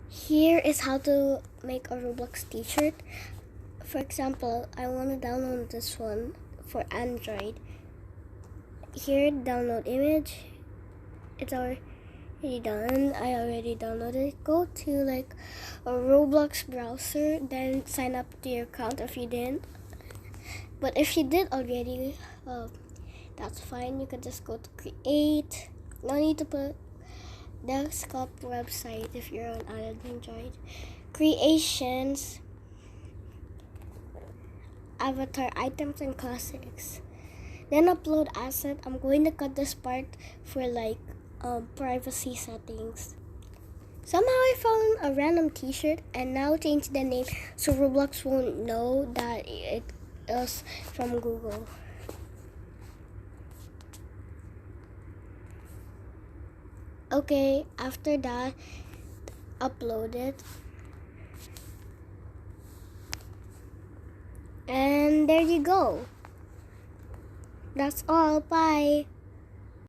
Here is how to make a Roblox t-shirt. For example, I want to download this one for Android. Here, download image. It's already done. I already downloaded it. Go to like a Roblox browser, then sign up to your account if you didn't. But if you did already, that's fine. You can just go to create. No need to put desktop website if you're on Android. Creations, avatar, items, and classics. Then upload asset. I'm going to cut this part for like privacy settings. Somehow I found a random t-shirt and now change the name so Roblox won't know that it is from Google. Okay, after that, upload it. And there you go. That's all. Bye.